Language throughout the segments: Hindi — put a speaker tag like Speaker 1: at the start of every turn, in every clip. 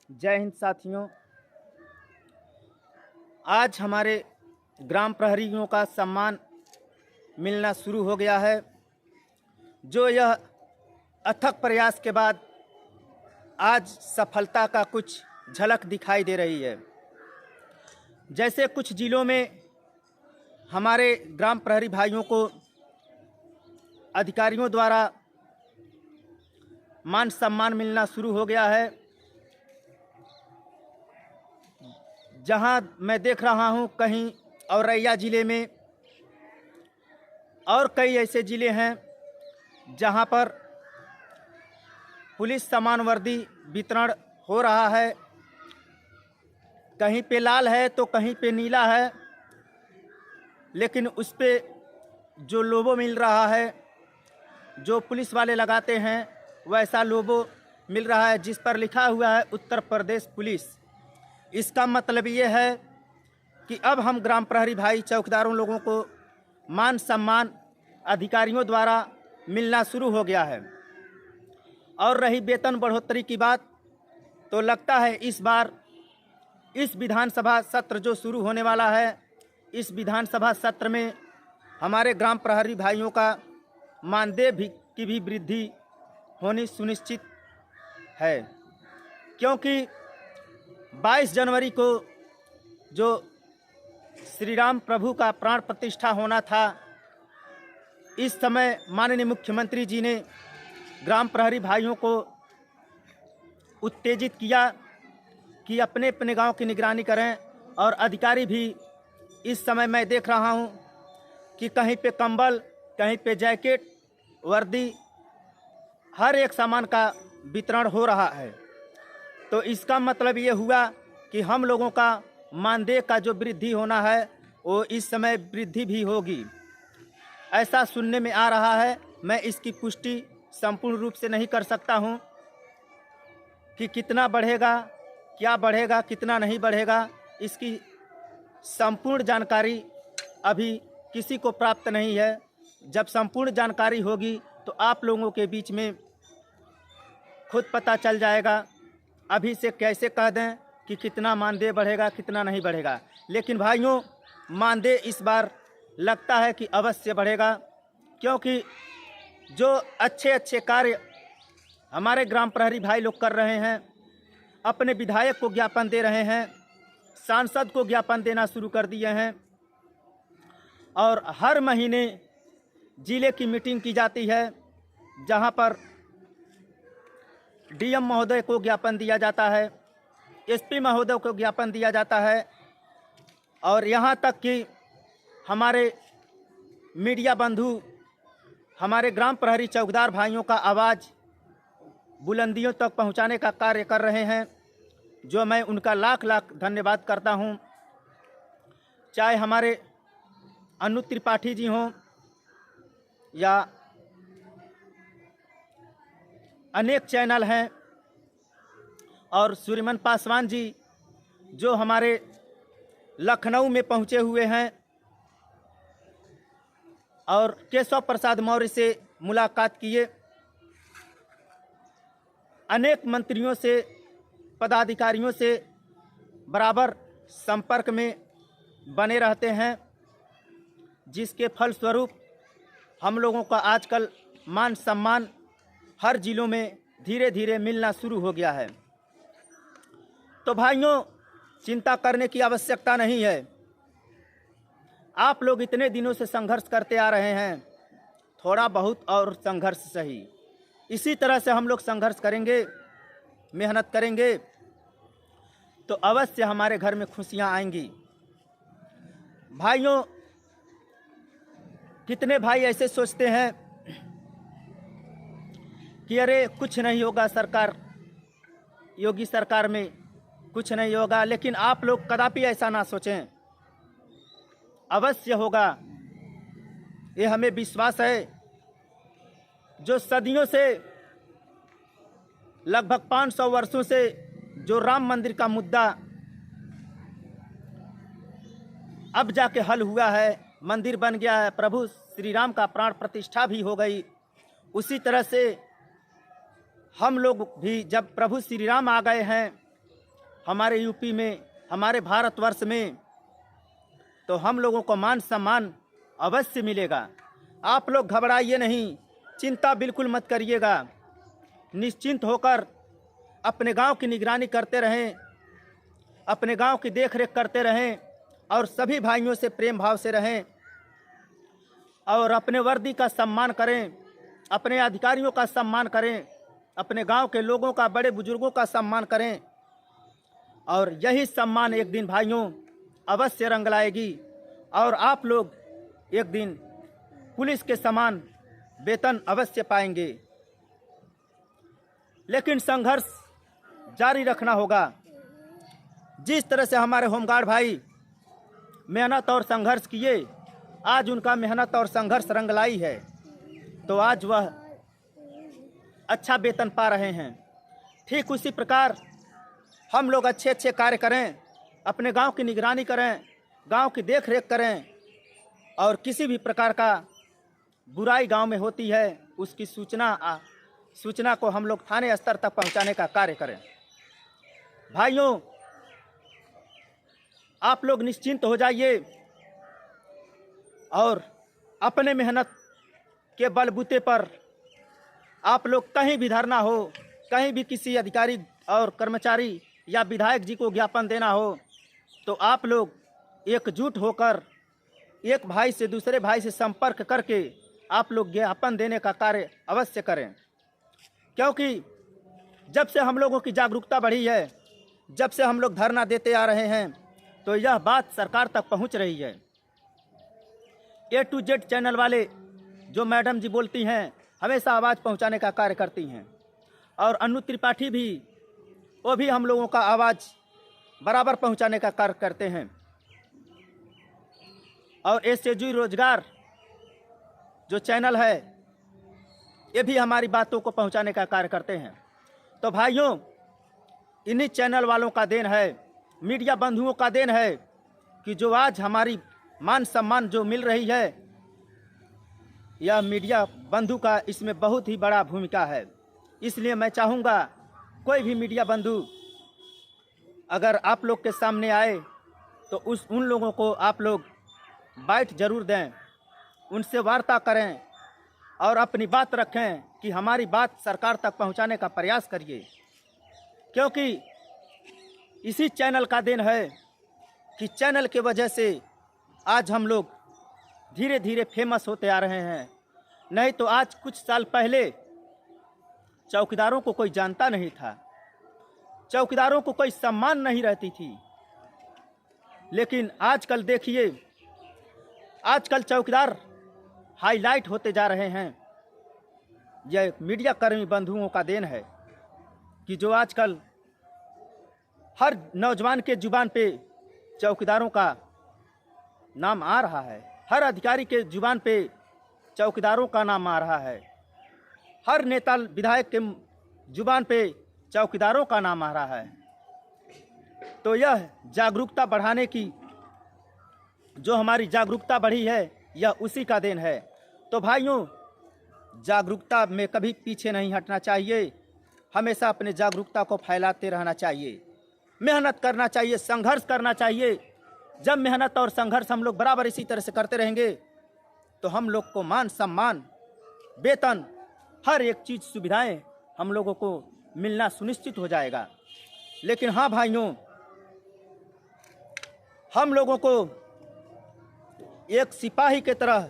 Speaker 1: जय हिंद साथियों। आज हमारे ग्राम प्रहरियों का सम्मान मिलना शुरू हो गया है, जो यह अथक प्रयास के बाद आज सफलता का कुछ झलक दिखाई दे रही है। जैसे कुछ जिलों में हमारे ग्राम प्रहरी भाइयों को अधिकारियों द्वारा मान सम्मान मिलना शुरू हो गया है, जहां मैं देख रहा हूं कहीं औरैया ज़िले में और कई ऐसे ज़िले हैं जहां पर पुलिस सम्मान वर्दी वितरण हो रहा है। कहीं पे लाल है तो कहीं पे नीला है, लेकिन उस पे जो लोगो मिल रहा है, जो पुलिस वाले लगाते हैं, वैसा लोगो मिल रहा है जिस पर लिखा हुआ है उत्तर प्रदेश पुलिस। इसका मतलब ये है कि अब हम ग्राम प्रहरी भाई चौकीदारों लोगों को मान सम्मान अधिकारियों द्वारा मिलना शुरू हो गया है। और रही वेतन बढ़ोतरी की बात, तो लगता है इस बार इस विधानसभा सत्र जो शुरू होने वाला है, इस विधानसभा सत्र में हमारे ग्राम प्रहरी भाइयों का मानदेय की भी वृद्धि होनी सुनिश्चित है, क्योंकि 22 जनवरी को जो श्री राम प्रभु का प्राण प्रतिष्ठा होना था, इस समय माननीय मुख्यमंत्री जी ने ग्राम प्रहरी भाइयों को उत्तेजित किया कि अपने अपने गांव की निगरानी करें। और अधिकारी भी इस समय मैं देख रहा हूं कि कहीं पे कंबल, कहीं पे जैकेट, वर्दी, हर एक सामान का वितरण हो रहा है। तो इसका मतलब ये हुआ कि हम लोगों का मानदेय का जो वृद्धि होना है वो इस समय वृद्धि भी होगी, ऐसा सुनने में आ रहा है। मैं इसकी पुष्टि संपूर्ण रूप से नहीं कर सकता हूं कि कितना बढ़ेगा, क्या बढ़ेगा, कितना नहीं बढ़ेगा। इसकी संपूर्ण जानकारी अभी किसी को प्राप्त नहीं है। जब संपूर्ण जानकारी होगी तो आप लोगों के बीच में खुद पता चल जाएगा। अभी से कैसे कह दें कि कितना मानदेय बढ़ेगा, कितना नहीं बढ़ेगा। लेकिन भाइयों, मानदेय इस बार लगता है कि अवश्य बढ़ेगा, क्योंकि जो अच्छे अच्छे कार्य हमारे ग्राम प्रहरी भाई लोग कर रहे हैं, अपने विधायक को ज्ञापन दे रहे हैं, सांसद को ज्ञापन देना शुरू कर दिए हैं, और हर महीने जिले की मीटिंग की जाती है जहां पर डीएम महोदय को ज्ञापन दिया जाता है, एसपी महोदय को ज्ञापन दिया जाता है, और यहां तक कि हमारे मीडिया बंधु हमारे ग्राम प्रहरी चौकीदार भाइयों का आवाज़ बुलंदियों तक पहुंचाने का कार्य कर रहे हैं, जो मैं उनका लाख लाख धन्यवाद करता हूं। चाहे हमारे अनु त्रिपाठी जी हों या अनेक चैनल हैं, और सूर्यमन पासवान जी जो हमारे लखनऊ में पहुंचे हुए हैं और केशव प्रसाद मौर्य से मुलाकात किए, अनेक मंत्रियों से, पदाधिकारियों से बराबर संपर्क में बने रहते हैं, जिसके फलस्वरूप हम लोगों का आजकल मान सम्मान हर जिलों में धीरे धीरे मिलना शुरू हो गया है। तो भाइयों, चिंता करने की आवश्यकता नहीं है। आप लोग इतने दिनों से संघर्ष करते आ रहे हैं, थोड़ा बहुत और संघर्ष सही। इसी तरह से हम लोग संघर्ष करेंगे, मेहनत करेंगे, तो अवश्य हमारे घर में खुशियां आएंगी। भाइयों, कितने भाई ऐसे सोचते हैं कि अरे कुछ नहीं होगा, सरकार, योगी सरकार में कुछ नहीं होगा। लेकिन आप लोग कदापि ऐसा ना सोचें, अवश्य होगा, ये हमें विश्वास है। जो सदियों से, लगभग 500 वर्षों से जो राम मंदिर का मुद्दा अब जाके हल हुआ है, मंदिर बन गया है, प्रभु श्री राम का प्राण प्रतिष्ठा भी हो गई, उसी तरह से हम लोग भी जब प्रभु श्री राम आ गए हैं हमारे यूपी में, हमारे भारतवर्ष में, तो हम लोगों को मान सम्मान अवश्य मिलेगा। आप लोग घबराइए नहीं, चिंता बिल्कुल मत करिएगा। निश्चिंत होकर अपने गांव की निगरानी करते रहें, अपने गांव की देखरेख करते रहें और सभी भाइयों से प्रेम भाव से रहें और अपने वर्दी का सम्मान करें, अपने अधिकारियों का सम्मान करें, अपने गांव के लोगों का, बड़े बुजुर्गों का सम्मान करें। और यही सम्मान एक दिन भाइयों अवश्य रंग लाएगी और आप लोग एक दिन पुलिस के समान वेतन अवश्य पाएंगे। लेकिन संघर्ष जारी रखना होगा। जिस तरह से हमारे होमगार्ड भाई मेहनत और संघर्ष किए, आज उनका मेहनत और संघर्ष रंग लाई है, तो आज वह अच्छा वेतन पा रहे हैं। ठीक उसी प्रकार हम लोग अच्छे अच्छे कार्य करें, अपने गांव की निगरानी करें, गांव की देख रेख करें और किसी भी प्रकार का बुराई गांव में होती है उसकी सूचना को हम लोग थाने स्तर तक पहुंचाने का कार्य करें। भाइयों, आप लोग निश्चिंत हो जाइए और अपने मेहनत के बलबूते पर आप लोग कहीं भी धरना हो, कहीं भी किसी अधिकारी और कर्मचारी या विधायक जी को ज्ञापन देना हो, तो आप लोग एकजुट होकर एक भाई से दूसरे भाई से संपर्क करके आप लोग ज्ञापन देने का कार्य अवश्य करें। क्योंकि जब से हम लोगों की जागरूकता बढ़ी है, जब से हम लोग धरना देते आ रहे हैं, तो यह बात सरकार तक पहुंच रही है। A to Z चैनल वाले जो मैडम जी बोलती हैं, हमेशा आवाज़ पहुंचाने का कार्य करती हैं और अनु त्रिपाठी भी, वो भी हम लोगों का आवाज़ बराबर पहुंचाने का कार्य करते हैं। और SAG रोजगार जो चैनल है, ये भी हमारी बातों को पहुंचाने का कार्य करते हैं। तो भाइयों, इन्हीं चैनल वालों का देन है, मीडिया बंधुओं का देन है कि जो आज हमारी मान सम्मान जो मिल रही है, यह मीडिया बंधु का इसमें बहुत ही बड़ा भूमिका है। इसलिए मैं चाहूँगा कोई भी मीडिया बंधु अगर आप लोग के सामने आए तो उन लोगों को आप लोग बाइट जरूर दें, उनसे वार्ता करें और अपनी बात रखें कि हमारी बात सरकार तक पहुंचाने का प्रयास करिए। क्योंकि इसी चैनल का देन है कि चैनल के वजह से आज हम लोग धीरे धीरे फेमस होते आ रहे हैं। नहीं तो आज कुछ साल पहले चौकीदारों को कोई जानता नहीं था, चौकीदारों को कोई सम्मान नहीं रहती थी। लेकिन आजकल देखिए, आजकल चौकीदार हाईलाइट होते जा रहे हैं। यह मीडिया कर्मी बंधुओं का देन है कि जो आजकल हर नौजवान के जुबान पे चौकीदारों का नाम आ रहा है, हर अधिकारी के जुबान पे चौकीदारों का नाम आ रहा है, हर नेता विधायक के जुबान पे चौकीदारों का नाम आ रहा है। तो यह जागरूकता बढ़ाने की जो हमारी जागरूकता बढ़ी है, यह उसी का देन है। तो भाइयों, जागरूकता में कभी पीछे नहीं हटना चाहिए, हमेशा अपने जागरूकता को फैलाते रहना चाहिए, मेहनत करना चाहिए, संघर्ष करना चाहिए। जब मेहनत और संघर्ष हम लोग बराबर इसी तरह से करते रहेंगे तो हम लोग को मान सम्मान, वेतन, हर एक चीज़, सुविधाएं हम लोगों को मिलना सुनिश्चित हो जाएगा। लेकिन हाँ भाइयों, हम लोगों को एक सिपाही के तरह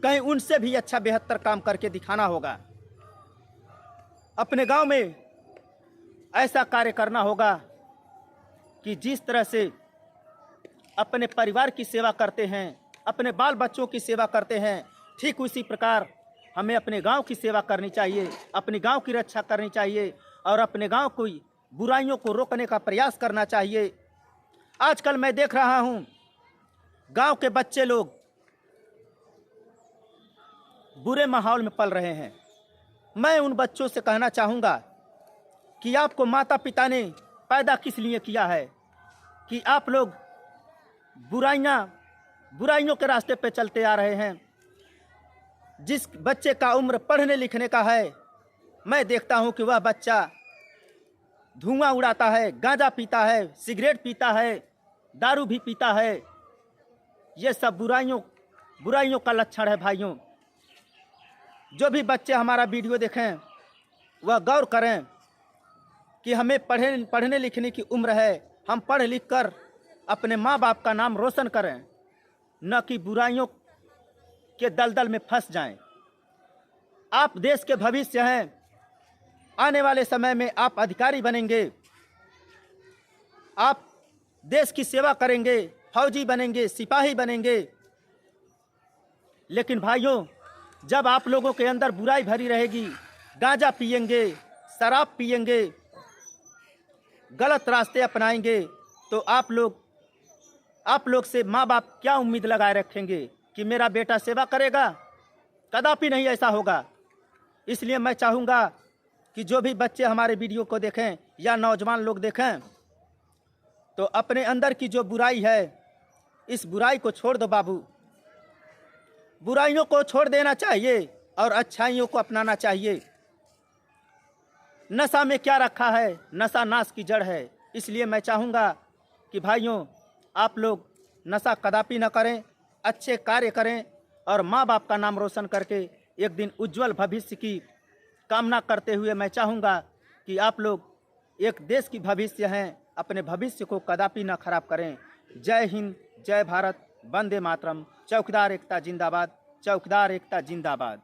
Speaker 1: कहीं उनसे भी अच्छा बेहतर काम करके दिखाना होगा। अपने गांव में ऐसा कार्य करना होगा कि जिस तरह से अपने परिवार की सेवा करते हैं, अपने बाल बच्चों की सेवा करते हैं, ठीक उसी प्रकार हमें अपने गांव की सेवा करनी चाहिए, अपने गांव की रक्षा करनी चाहिए और अपने गांव को बुराइयों को रोकने का प्रयास करना चाहिए। आजकल मैं देख रहा हूं, गांव के बच्चे लोग बुरे माहौल में पल रहे हैं। मैं उन बच्चों से कहना चाहूँगा कि आपको माता पिता ने पैदा किस लिए किया है कि आप लोग बुराइयों के रास्ते पे चलते आ रहे हैं। जिस बच्चे का उम्र पढ़ने लिखने का है, मैं देखता हूँ कि वह बच्चा धुआं उड़ाता है, गांजा पीता है, सिगरेट पीता है, दारू भी पीता है। ये सब बुराइयों का लक्षण है भाइयों। जो भी बच्चे हमारा वीडियो देखें वह गौर करें कि हमें पढ़ने लिखने की उम्र है। हम पढ़ लिख कर अपने माँ बाप का नाम रोशन करें, न कि बुराइयों के दलदल में फंस जाएं। आप देश के भविष्य हैं। आने वाले समय में आप अधिकारी बनेंगे, आप देश की सेवा करेंगे, फौजी बनेंगे, सिपाही बनेंगे। लेकिन भाइयों, जब आप लोगों के अंदर बुराई भरी रहेगी, गांजा पिएंगे, शराब पिएंगे, गलत रास्ते अपनाएंगे, तो आप लोग से माँ बाप क्या उम्मीद लगाए रखेंगे कि मेरा बेटा सेवा करेगा? कदापि नहीं ऐसा होगा। इसलिए मैं चाहूँगा कि जो भी बच्चे हमारे वीडियो को देखें या नौजवान लोग देखें, तो अपने अंदर की जो बुराई है, इस बुराई को छोड़ दो बाबू। बुराइयों को छोड़ देना चाहिए और अच्छाइयों को अपनाना चाहिए। नशा में क्या रखा है? नशा नाश की जड़ है। इसलिए मैं चाहूँगा कि भाइयों, आप लोग नशा कदापि न करें, अच्छे कार्य करें और माँ बाप का नाम रोशन करके एक दिन उज्जवल भविष्य की कामना करते हुए मैं चाहूँगा कि आप लोग एक देश की भविष्य हैं, अपने भविष्य को कदापि न खराब करें। जय हिंद, जय भारत, वंदे मातरम। चौकीदार एकता जिंदाबाद, चौकीदार एकता जिंदाबाद।